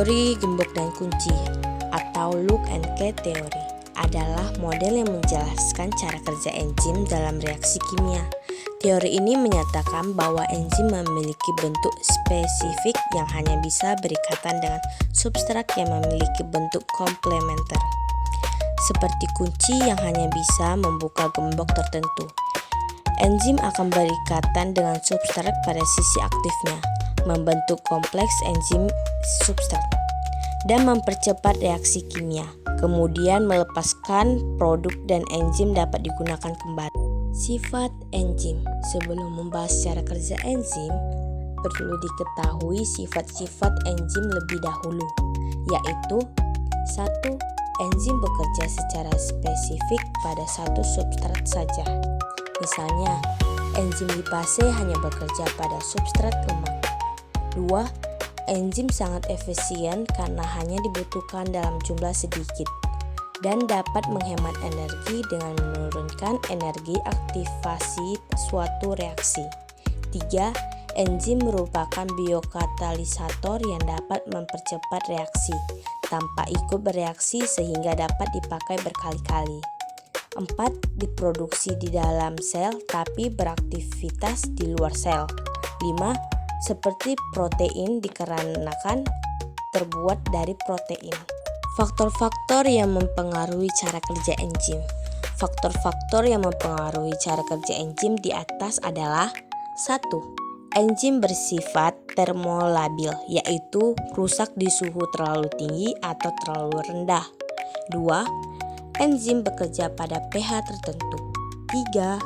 Teori gembok dan kunci atau lock and key teori adalah model yang menjelaskan cara kerja enzim dalam reaksi kimia. Teori ini menyatakan bahwa enzim memiliki bentuk spesifik yang hanya bisa berikatan dengan substrat yang memiliki bentuk komplementer. Seperti kunci yang hanya bisa membuka gembok tertentu. Enzim akan berikatan dengan substrat pada sisi aktifnya, membentuk kompleks enzim substrat, dan mempercepat reaksi kimia. Kemudian melepaskan produk dan enzim dapat digunakan kembali. Sifat enzim. Sebelum membahas cara kerja enzim, perlu diketahui sifat-sifat enzim lebih dahulu, yaitu 1. Enzim bekerja secara spesifik pada satu substrat saja. Misalnya, enzim lipase hanya bekerja pada substrat lemak. 2. Enzim sangat efisien karena hanya dibutuhkan dalam jumlah sedikit dan dapat menghemat energi dengan menurunkan energi aktivasi suatu reaksi. 3. Enzim merupakan biokatalisator yang dapat mempercepat reaksi tanpa ikut bereaksi sehingga dapat dipakai berkali-kali. 4. Diproduksi di dalam sel tapi beraktivitas di luar sel. 5. Seperti protein dikarenakan terbuat dari protein. Faktor-faktor yang mempengaruhi cara kerja enzim. Faktor-faktor yang mempengaruhi cara kerja enzim di atas adalah 1. Enzim bersifat termolabil, yaitu rusak di suhu terlalu tinggi atau terlalu rendah. 2. Enzim bekerja pada pH tertentu. 3.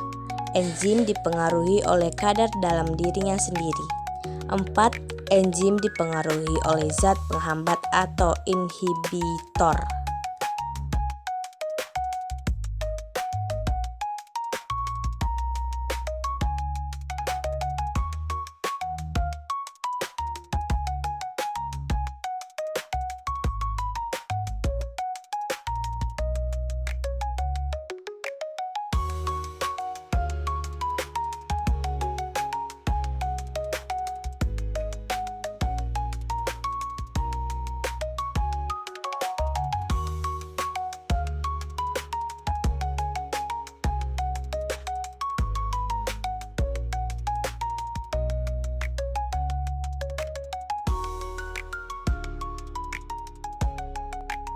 Enzim dipengaruhi oleh kadar dalam dirinya sendiri. 4. Enzim dipengaruhi oleh zat penghambat atau inhibitor.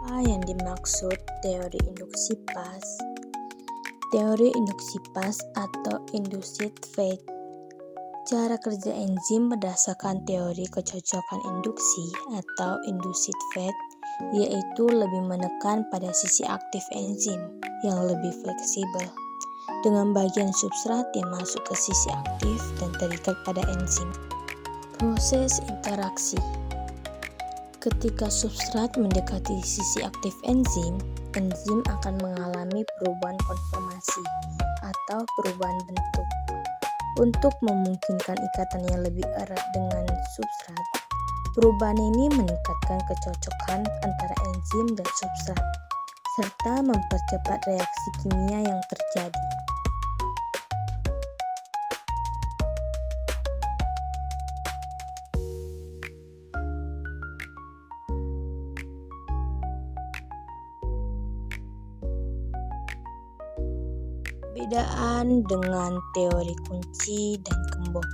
Apa yang dimaksud teori induksi pas? Teori induksi pas atau induced fate. Cara kerja enzim berdasarkan teori kecocokan induksi atau induced fate, yaitu lebih menekan pada sisi aktif enzim yang lebih fleksibel, dengan bagian substrat yang masuk ke sisi aktif dan terikat pada enzim. Proses interaksi. Ketika substrat mendekati sisi aktif enzim, enzim akan mengalami perubahan konformasi atau perubahan bentuk. Untuk memungkinkan ikatan yang lebih erat dengan substrat, perubahan ini meningkatkan kecocokan antara enzim dan substrat, serta mempercepat reaksi kimia yang terjadi. Perbedaan dengan teori kunci dan gembok.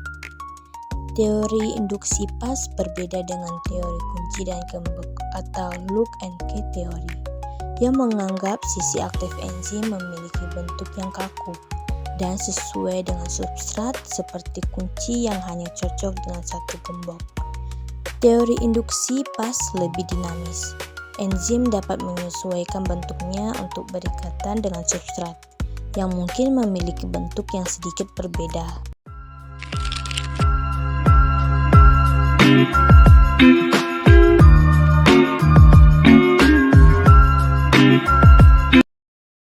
Teori induksi pas berbeda dengan teori kunci dan gembok atau lock and key teori, yang menganggap sisi aktif enzim memiliki bentuk yang kaku dan sesuai dengan substrat seperti kunci yang hanya cocok dengan satu gembok. Teori induksi pas lebih dinamis. Enzim dapat menyesuaikan bentuknya untuk berikatan dengan substrat yang mungkin memiliki bentuk yang sedikit berbeda.